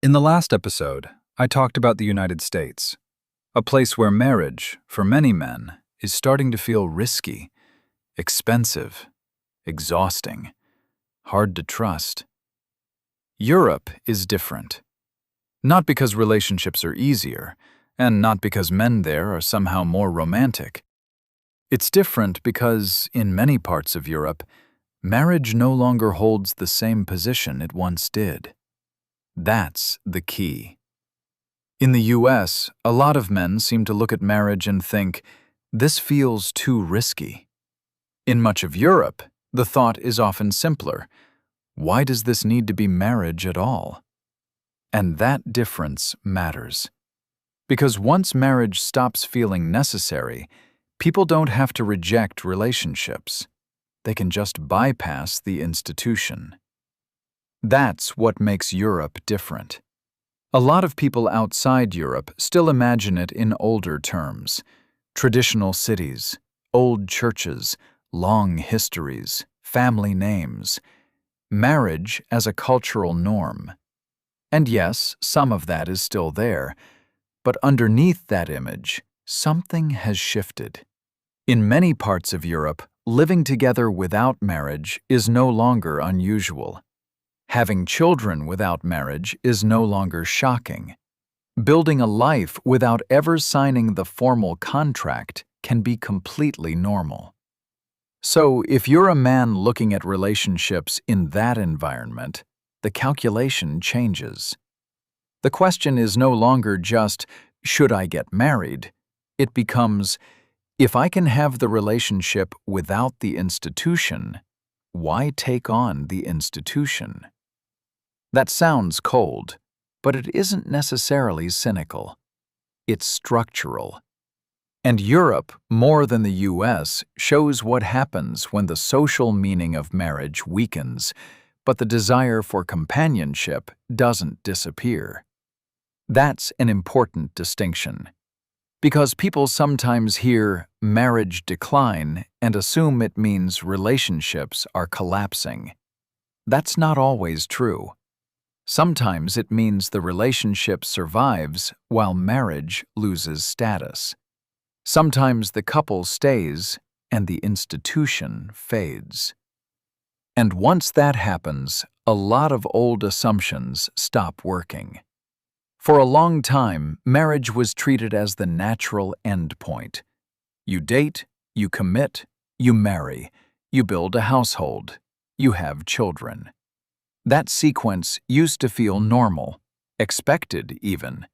In the last episode, I talked about the United States, a place where marriage, for many men, is starting to feel risky, expensive, exhausting, hard to trust. Europe is different. Not because relationships are easier, and not because men there are somehow more romantic. It's different because, in many parts of Europe, marriage no longer holds the same position it once did. That's the key. In the US, a lot of men seem to look at marriage and think, this feels too risky. In much of Europe, the thought is often simpler. Why does this need to be marriage at all? And that difference matters. Because once marriage stops feeling necessary, people don't have to reject relationships. They can just bypass the institution. That's what makes Europe different. A lot of people outside Europe still imagine it in older terms. Traditional cities, old churches, long histories, family names. Marriage as a cultural norm. And yes, some of that is still there, but underneath that image, something has shifted. In many parts of Europe, living together without marriage is no longer unusual. Having children without marriage is no longer shocking. Building a life without ever signing the formal contract can be completely normal. So, if you're a man looking at relationships in that environment, the calculation changes. The question is no longer just, should I get married? It becomes, if I can have the relationship without the institution, why take on the institution? That sounds cold, but it isn't necessarily cynical. It's structural. And Europe, more than the US, shows what happens when the social meaning of marriage weakens, but the desire for companionship doesn't disappear. That's an important distinction. Because people sometimes hear marriage decline and assume it means relationships are collapsing. That's not always true. Sometimes it means the relationship survives while marriage loses status. Sometimes the couple stays and the institution fades. And once that happens, a lot of old assumptions stop working. For a long time, marriage was treated as the natural endpoint. You date, you commit, you marry, you build a household, you have children. That sequence used to feel normal, expected even.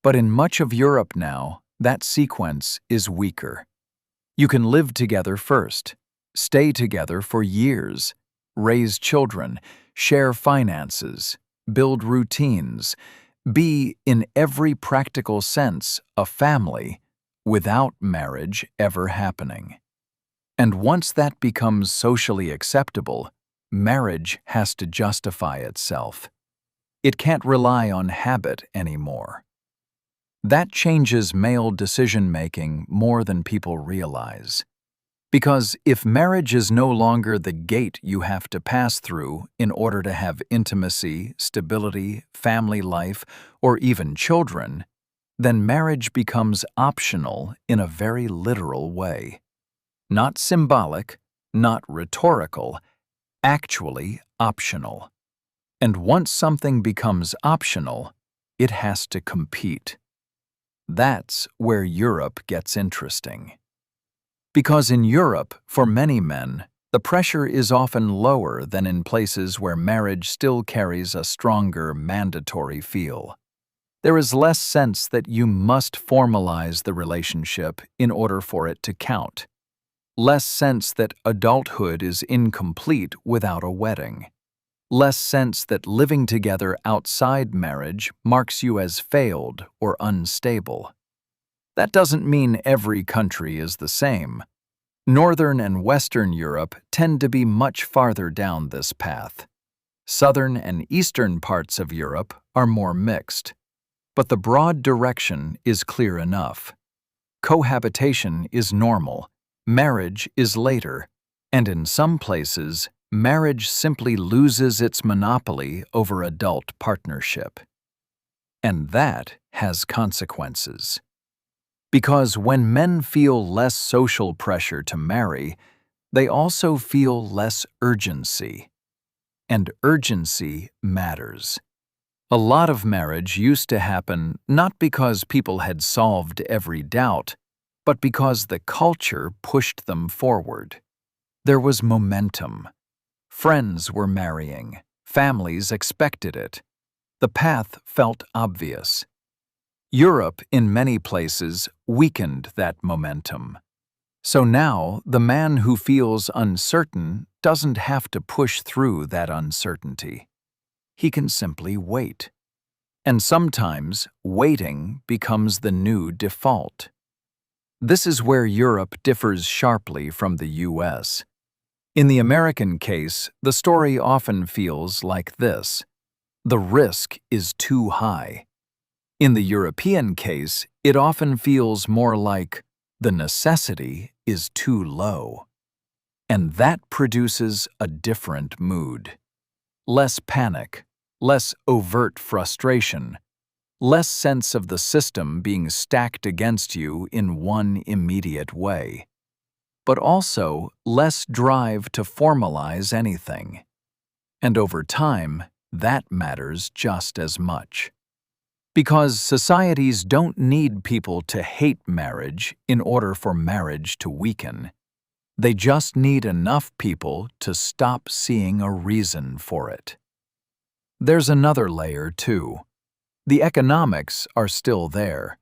But in much of Europe now, that sequence is weaker. You can live together first, stay together for years, raise children, share finances, build routines, be, in every practical sense, a family, without marriage ever happening. And once that becomes socially acceptable, marriage has to justify itself. It can't rely on habit anymore. That changes male decision-making more than people realize. Because if marriage is no longer the gate you have to pass through in order to have intimacy, stability, family life, or even children, then marriage becomes optional in a very literal way. Not symbolic, not rhetorical, actually optional. And once something becomes optional, it has to compete. That's where Europe gets interesting. Because in Europe, for many men, the pressure is often lower than in places where marriage still carries a stronger mandatory feel. There is less sense that you must formalize the relationship in order for it to count. Less sense that adulthood is incomplete without a wedding. Less sense that living together outside marriage marks you as failed or unstable. That doesn't mean every country is the same. Northern and Western Europe tend to be much farther down this path. Southern and Eastern parts of Europe are more mixed. But the broad direction is clear enough. Cohabitation is normal. Marriage is later, and in some places, marriage simply loses its monopoly over adult partnership. And that has consequences. Because when men feel less social pressure to marry, they also feel less urgency. And urgency matters. A lot of marriage used to happen not because people had solved every doubt, but because the culture pushed them forward. There was momentum. Friends were marrying. Families expected it. The path felt obvious. Europe, in many places, weakened that momentum. So now, the man who feels uncertain doesn't have to push through that uncertainty. He can simply wait. And sometimes, waiting becomes the new default. This is where Europe differs sharply from the US. In the American case, the story often feels like this: the risk is too high. In the European case, it often feels more like the necessity is too low. And that produces a different mood. Less panic, less overt frustration, less sense of the system being stacked against you in one immediate way. But also less drive to formalize anything. And over time, that matters just as much. Because societies don't need people to hate marriage in order for marriage to weaken. They just need enough people to stop seeing a reason for it. There's another layer, too. The economics are still there.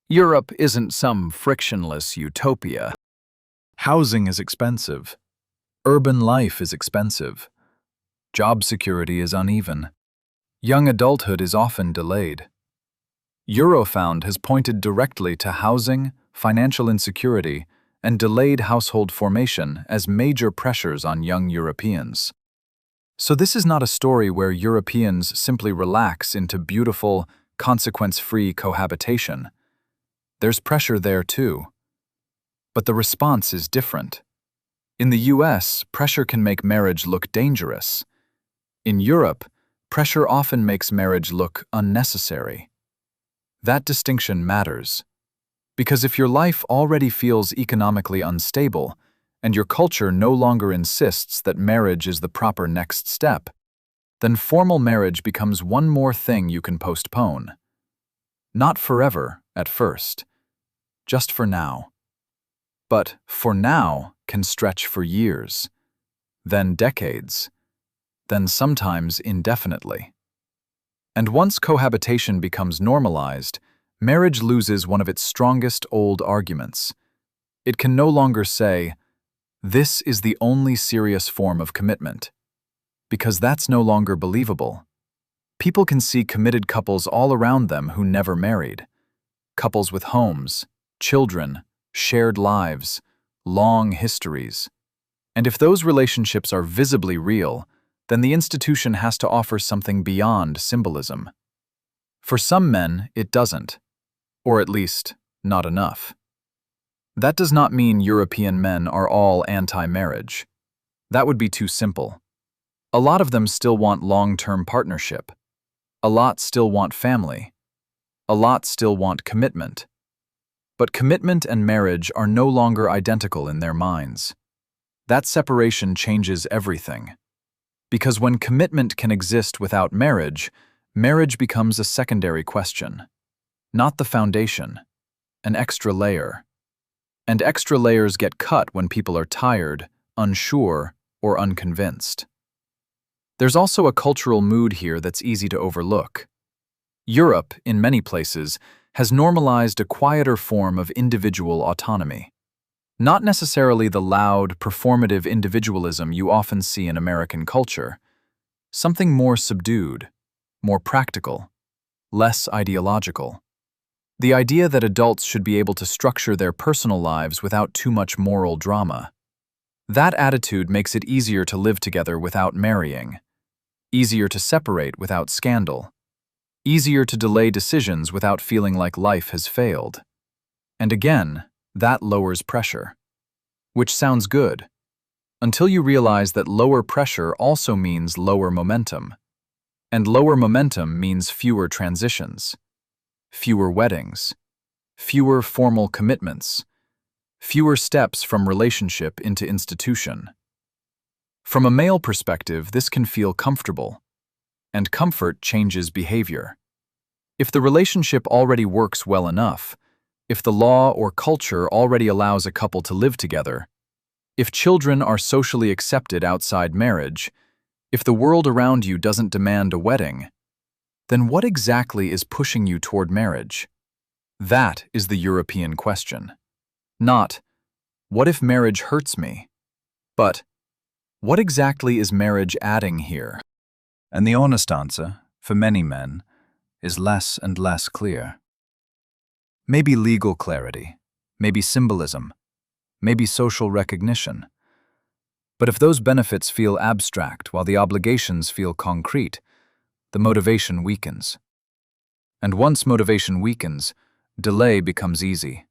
Europe isn't some frictionless utopia. Housing is expensive. Urban life is expensive. Job security is uneven. Young adulthood is often delayed. Eurofound has pointed directly to housing, financial insecurity, and delayed household formation as major pressures on young Europeans. So this is not a story where Europeans simply relax into beautiful, consequence-free cohabitation. There's pressure there too. But the response is different. In the US, pressure can make marriage look dangerous. In Europe, pressure often makes marriage look unnecessary. That distinction matters. Because if your life already feels economically unstable, and your culture no longer insists that marriage is the proper next step, then formal marriage becomes one more thing you can postpone. Not forever, at first. Just for now. But for now can stretch for years, then decades, then sometimes indefinitely. And once cohabitation becomes normalized, marriage loses one of its strongest old arguments. It can no longer say, "This is the only serious form of commitment," because that's no longer believable. People can see committed couples all around them who never married. Couples with homes, children, shared lives, long histories. And if those relationships are visibly real, then the institution has to offer something beyond symbolism. For some men, it doesn't, or at least, not enough. That does not mean European men are all anti-marriage. That would be too simple. A lot of them still want long-term partnership. A lot still want family. A lot still want commitment. But commitment and marriage are no longer identical in their minds. That separation changes everything. Because when commitment can exist without marriage, marriage becomes a secondary question. Not the foundation, an extra layer. And extra layers get cut when people are tired, unsure, or unconvinced. There's also a cultural mood here that's easy to overlook. Europe, in many places, has normalized a quieter form of individual autonomy. Not necessarily the loud, performative individualism you often see in American culture. Something more subdued, more practical, less ideological. The idea that adults should be able to structure their personal lives without too much moral drama. That attitude makes it easier to live together without marrying, easier to separate without scandal, easier to delay decisions without feeling like life has failed. And again, that lowers pressure. Which sounds good, until you realize that lower pressure also means lower momentum. And lower momentum means fewer transitions, fewer weddings, fewer formal commitments, fewer steps from relationship into institution. From a male perspective, this can feel comfortable, and comfort changes behavior. If the relationship already works well enough, if the law or culture already allows a couple to live together, if children are socially accepted outside marriage, if the world around you doesn't demand a wedding, then what exactly is pushing you toward marriage? That is the European question. Not, what if marriage hurts me? But, what exactly is marriage adding here? And the honest answer, for many men, is less and less clear. Maybe legal clarity, maybe symbolism, maybe social recognition. But if those benefits feel abstract while the obligations feel concrete, the motivation weakens. And once motivation weakens, delay becomes easy.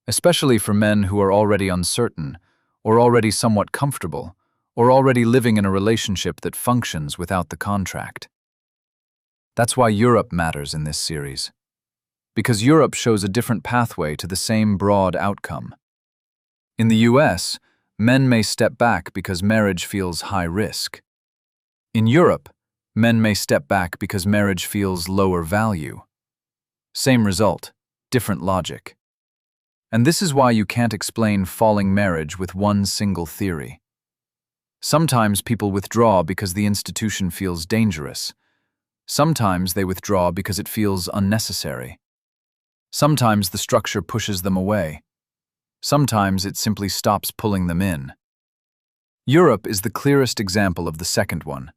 Especially for men who are already uncertain, or already somewhat comfortable, or already living in a relationship that functions without the contract. That's why Europe matters in this series. Because Europe shows a different pathway to the same broad outcome. In the US, men may step back because marriage feels high risk. In Europe, men may step back because marriage feels lower value. Same result, different logic. And this is why you can't explain falling marriage with one single theory. Sometimes people withdraw because the institution feels dangerous. Sometimes they withdraw because it feels unnecessary. Sometimes the structure pushes them away. Sometimes it simply stops pulling them in. Europe is the clearest example of the second one,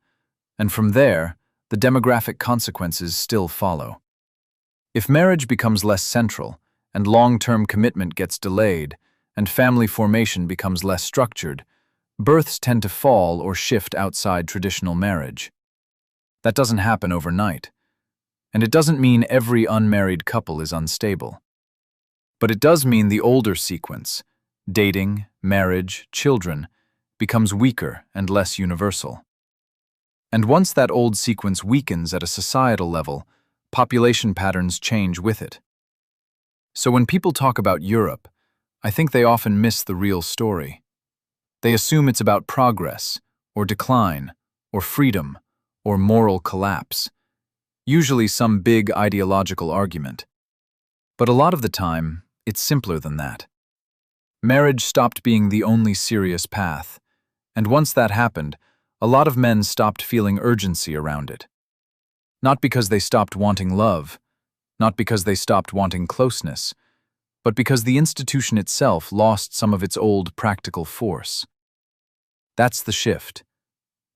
and from there, the demographic consequences still follow. If marriage becomes less central, and long-term commitment gets delayed, and family formation becomes less structured, births tend to fall or shift outside traditional marriage. That doesn't happen overnight, and it doesn't mean every unmarried couple is unstable. But it does mean the older sequence, dating, marriage, children, becomes weaker and less universal. And once that old sequence weakens at a societal level, population patterns change with it. So when people talk about Europe, I think they often miss the real story. They assume it's about progress, or decline, or freedom, or moral collapse. Usually some big ideological argument. But a lot of the time, it's simpler than that. Marriage stopped being the only serious path, and once that happened, a lot of men stopped feeling urgency around it. Not because they stopped wanting love, not because they stopped wanting closeness, but because the institution itself lost some of its old practical force. That's the shift.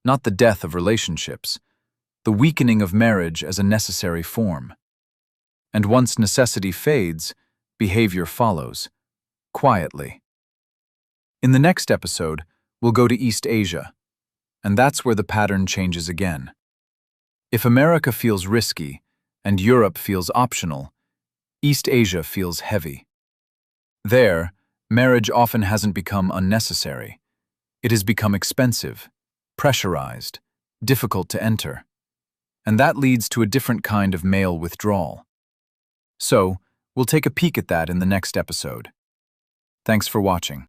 Not the death of relationships, the weakening of marriage as a necessary form. And once necessity fades, behavior follows, quietly. In the next episode, we'll go to East Asia, and that's where the pattern changes again. If America feels risky, and Europe feels optional, East Asia feels heavy. There, marriage often hasn't become unnecessary. It has become expensive, pressurized, difficult to enter. And that leads to a different kind of male withdrawal. So, we'll take a peek at that in the next episode. Thanks for watching.